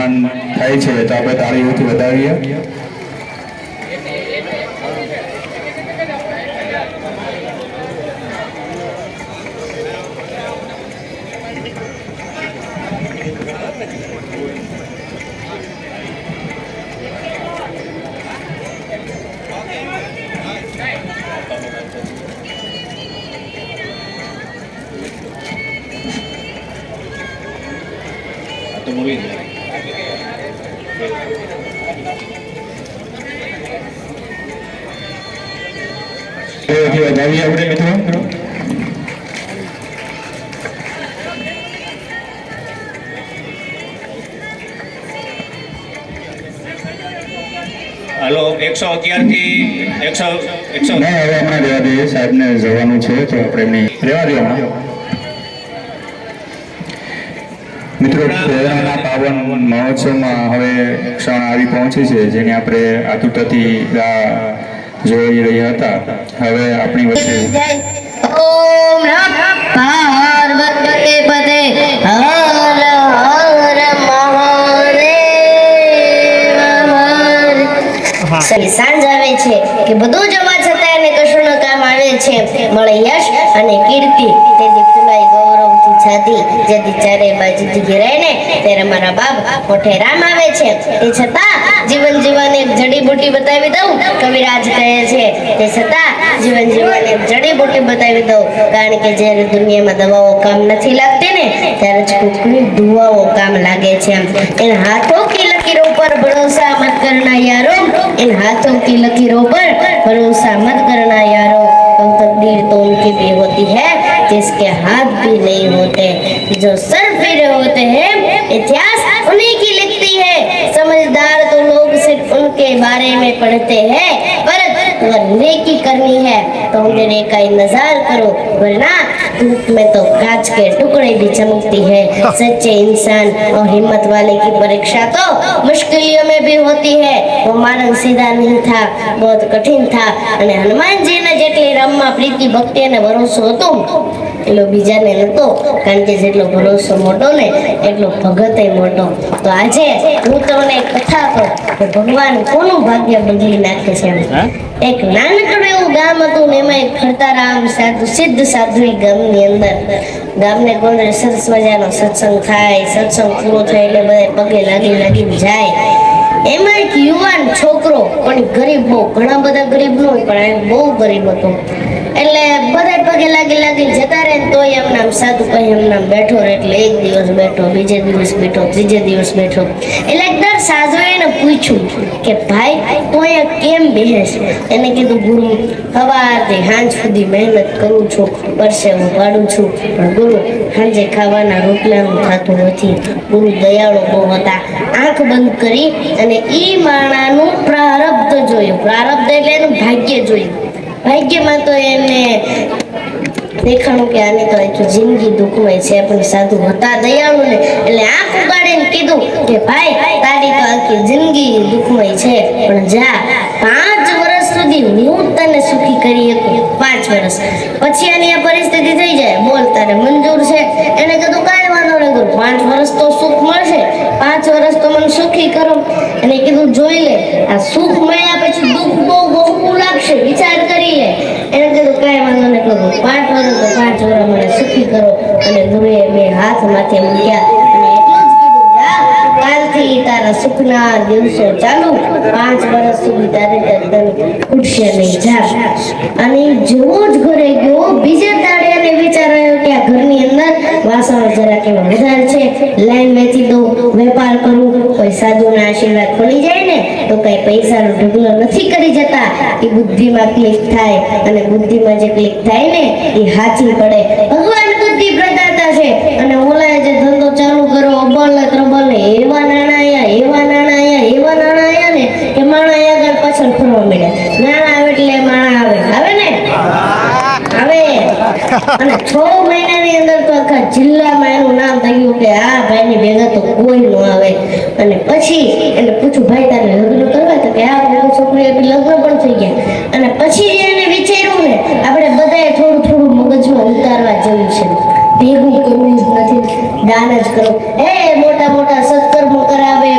સન્માન થાય છે તો આપણે તાળીઓથી વધાવીએ. વધાવીએ આપણે મિત્રો. હાલો 111 થી 100 ના, હવે હમણાં રહેવા દઈએ, સાહેબને જવાનું છે તો આપણે એમની રહેવા દઈએ હમણાં. મિત્રો, પ્રેરણાના પાવન મહોત્સવમાં હવે ક્ષણ આવી પહોંચી છે જેને આપણે આતુરતાથી જોઈ રહ્યા હતા. હવે આપણી વચ્ચે ઓમ નમઃ પાર્વતી પતે હર હર મહાદેવ. સાંજ આવે છે કે બધું જવા છતાં એને કશું ન કામ આવે છે, મળે યશ અને કીર્તિ. તેથી ફૂલાઈ ગૌરવથી છાતી જેથી ચારે બાજુથી ઘેરાય ને ત્યારે મારા બાપ મોઢે રામ આવે છે. તે છતાં જીવન જીવવાની એક જડીબુટી બતાવી દઉં, કવિરાજ કહે છે. તે છતાં જીવન જીવવાની એક જડીબુટી બતાવી દઉં, કારણ કે જ્યારે દુનિયામાં દવાઓ કામ નથી લાગતી ને ત્યારે જ કોઈકની દુઆઓ કામ લાગે છે. એના હાથો કી લकीरों पर भरोसा मत करना यारो, इन हाथों की लकीरों पर भरोसा मत करना यारो. तो तकदीर तो उनकी भी होती है जिसके हाथ भी नहीं होते, जो सर फिरे होते हैं इतिहास उन्हीं की लिखती है. समझदार तो लोग सिर्फ उनके बारे में पढ़ते हैं, पर अगर नेकी करनी है तो अंधेरे का इंतजार करो, वरना धूप में तो कांच के टुकड़े भी चमकती है. सच्चे इंसान और हिम्मत वाले की परीक्षा तो मुश्किलों में भी होती है. वो मार्ग सीधा नहीं था, बहुत कठिन था, અને હનુમાનજીને જેટલી રામમાં પ્રીતિ ભક્તિ અને ભરોસો હતો એટલો બીજાને નહોતો, કારણ કે જેટલો ભરોસો મોટો ને એટલો ભગત મોટો. તો આજે હું તમને એક કથા કહું કે ભગવાન કોનું ભાગ્ય બદલી નાખે છે. એક નાનકડું એવું ગામ હતું ને એમાં એક ખરતારામ સાધુ સિદ્ધ સાધુ ગામની અંદર ગામને કોઈ સરસ મજાનો સત્સંગ થાય. સત્સંગ પૂરો થાય એટલે બધા પગે લાગીને જાય. એમાં એક યુવાન છોકરો, પણ ગરીબ, બહુ ઘણા બધા ગરીબ ન હોય પણ બહુ ગરીબ હતો. એટલે બધા પગે લાગી જતા રહે ને તોય એમ નામ સાધુ કહે એમ નામ બેઠો રહે. એટલે એક દિવસ બેઠો, બીજે દિવસ બેઠો, ત્રીજે દિવસ બેઠો. એટલે એકવાર સાધુએ એને પૂછ્યું કે ભાઈ તું અહીંયા કેમ બેસે? એને કીધું ગુરુ સવારથી સાંજ સુધી મહેનત કરું છું, પરસેવો પાડું છું, પણ ગુરુ સાંજે ખાવાના રોટલાનું થતું નથી. ગુરુ દયાળુ બહુ હતા. આંખ બંધ કરી અને ઈ માણાનું પ્રારબ્ધ જોયું. પ્રારબ્ધ એટલે એનું ભાગ્ય જોયું. ભાગ્યમાં તો એને દેખાણું કે આની તો આખી જિંદગી દુઃખમય છે, પણ સાધુ હતા દયાળુ ને એટલે આંખ ઉગાડીને કીધું કે ભાઈ તારી તો આખી જિંદગી દુઃખમય છે, પણ જા 5 વર્ષ સુધી હું તને સુખી કરી શકું. 5 વર્ષ પછી આની આ પરિસ્થિતિ થઈ જાય, બોલ તારે મંજૂર છે? એને કીધું કાંઈ વાંધો નહીં ગુરુ, 5 વર્ષ તો સુખ મળશે, 5 વર્ષ તો મને સુખી કરો. એને કીધું જોઈ લે, આ સુખ મળ્યા પછી દુઃખ બહુ બહુ લાગશે, વિચાર કરી લે. એને કીધું કાંઈ વાંધો નહીં ગુરુ, 5 વર્ષ તો 5 વર્ષ મને સુખી કરો. અને ગુરુએ 2 હાથ માથે મૂક્યા અને એટલું જ કીધું જા કાલથી તારા સુખના દિવસો ચાલુ, 5 વર્ષ સુધી તારે તદ્દન ઉઠશે નહીં, જા. અને જેવો જ ઘરે ગયો, બીજે દાડે એને વિચાર આવ્યો કે આ ઘરની અંદર વાસણો જરા કેવા વધારે છે, લાઈન વેચી દઉં, વેપાર કરું, કોઈ સાધુના આશીર્વાદ પડી જાય ને તો કઈ પૈસાનો ઢગલો નથી કરી જતા. એ બુદ્ધિમાં ક્લિક થાય, અને બુદ્ધિમાં જે ક્લિક થાય ને એ સાચી પડે. ભગવાન બુદ્ધિ પ્રદાતા છે, અને ઓલાએ જે ધંધો ચાલુ કર્યો અબલ ત્રબલ ને એવા નાણા આયા ને કે માણા આગળ પાછળ ફરવા મળ્યા. નાણા આવે એટલે માણા આવે ને આવે. અને 6 મહિનાની અંદર તો આખા જિલ્લામાં એનું નામ થઈ ગયું કે આ ભાઈની ભેગા તો કોઈ ન આવે. અને પછી એને પૂછ્યું ભાઈ તારે લગ્ન કરવા? તો કે આ છોકરી લગ્ન પણ થઈ ગયા. અને પછી એને વિચાર્યું ને આપણે બધાએ થોડું મગજમાં ઉતારવા જેવું છે, ભેગું કરવું જ નથી, દાન જ કરો. મોટા સત્કર્મ કરાવે,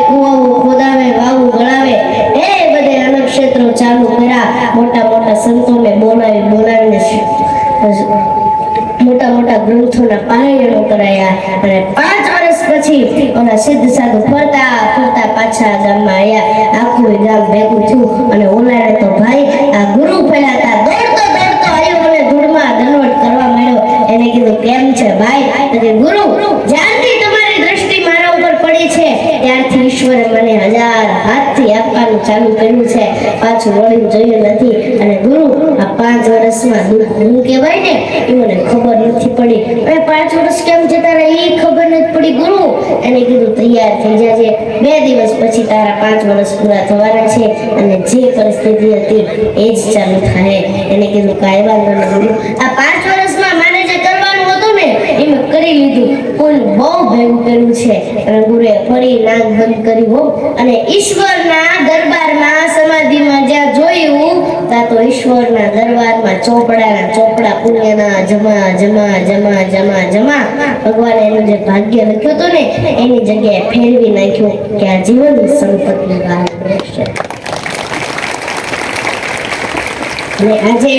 શાસ્ત્રોના પારાયણો કરાયા અને 5 વર્ષ પછી ઓલા સિદ્ધ સાધુ ફરતા ફરતા પાછા ગામમાં આવ્યા. આખું ગામ ભેગું થયું અને ઓલાને તો ભાઈ આ ગુરુ ફેલાતા દોડતો દોડતો આવ્યો અને ધૂળમાં દંડવત કરવા માંડ્યો. એને કીધું કેમ છે ભાઈ? તો કે ગુરુ, જ્યારથી તમારી દ્રષ્ટિ મારા ઉપર પડી છે ત્યારથી ઈશ્વરે મને 1000 હાથથી આપવાનું ચાલુ કર્યું છે, પાછું વળીને જોયું નથી. અને ગુરુ, આ 5 વર્ષમાં દુઃખ હું કહેવાય ને એ મને ખબર નથી પડી. હવે 5 વર્ષ કેમ જતા રહ્યા એ ખબર નથી પડી ગુરુ. એને કીધું તૈયાર થઈ જાજે, 2 દિવસ પછી તારા 5 વર્ષ પૂરા થવાના છે અને જે પરિસ્થિતિ હતી એ જ ચાલુ થાય. એને કીધું કાંઈ વાંધો નહીં ગુરુ, આ 5 વર્ષમાં મારે જે કરવાનું હતું ને એ મેં કરી લીધું. કોઈ બહુ ભેગું કર્યું છે. અને ગુરુએ ફરી નાક બંધ કરી હો અને ઈશ્વરના દરબારમાં સમાધિમાં જ્યાં જોયું ત્યાં તો ઈશ્વરના દરબારમાં ચોપડાના ચોપડા પુણ્યના જમા જમા જમા જમા જમા. ભગવાને એનું જે ભાગ્ય લખ્યું હતું ને એની જગ્યાએ ફેરવી નાખ્યું કે આ જીવન સંપત્તિ બહાર રહેશે. અને આજે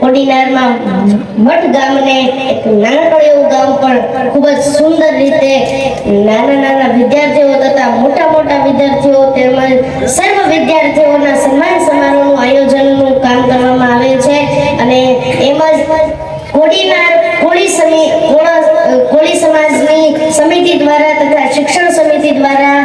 કોડીનારમાં મઠ ગામને એક નાનકડું એવું ગામ પણ ખૂબ જ સુંદર રીતે નાના વિદ્યાર્થીઓ તથા મોટા વિદ્યાર્થીઓ તેમજ સર્વ વિદ્યાર્થીઓના સન્માન સમારોહનું આયોજનનું કામ કરવામાં આવે છે. અને એમ જ કોળી સમાજની સમિતિ દ્વારા તથા શિક્ષણ સમિતિ દ્વારા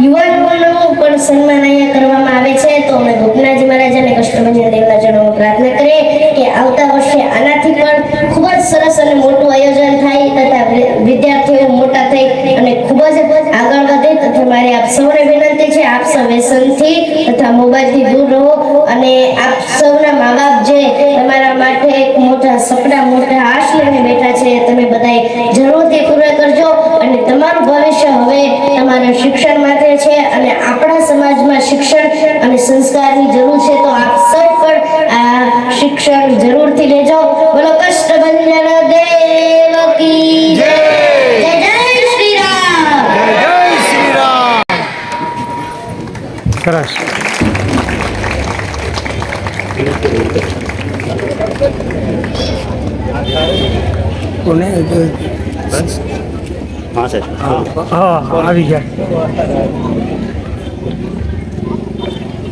યુવાનોનું પણ સન્માન અહીંયા કરવામાં આવે છે. તો અમે ગોપનાથજી મહારાજ અને કષ્ટભંજન દેવના ચરણોમાં પ્રાર્થના કરીએ કે આવતા વર્ષે આનાથી પણ ખૂબ જ સરસ અને મોટું આયોજન થાય તથા વિદ્યાર્થીઓ મોટા થઈ અને ખૂબ જ આગળ વધે. તથા મારી આપ સૌને વિનંતી છે, આપ સૌ વ્યસનથી તથા મોબાઈલથી દૂર રહો અને આપ સૌના મા બાપ જે તમારા માટે એક મોટા સપના મોટા આશ લઈને બેઠા છે તમે બધાએ જરૂરથી પૂરા કરજો. અને તમારું ભવિષ્ય હવે તમારા શિક્ષણ માટે છે અને આપણા સમાજમાં શિક્ષણ અને સંસ્કારની જરૂર છે. તો આપ સૌ પણ આ શિક્ષણ જરૂરથી લેજો. બોલો કષ્ટભંજન દેવ કી જય. જય જય શ્રી રામ. જય શ્રી રામ. સરસ. કોને હા સર. હા આવી ગયા.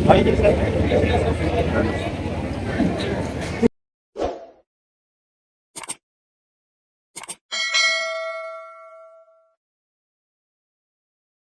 આવી જશે.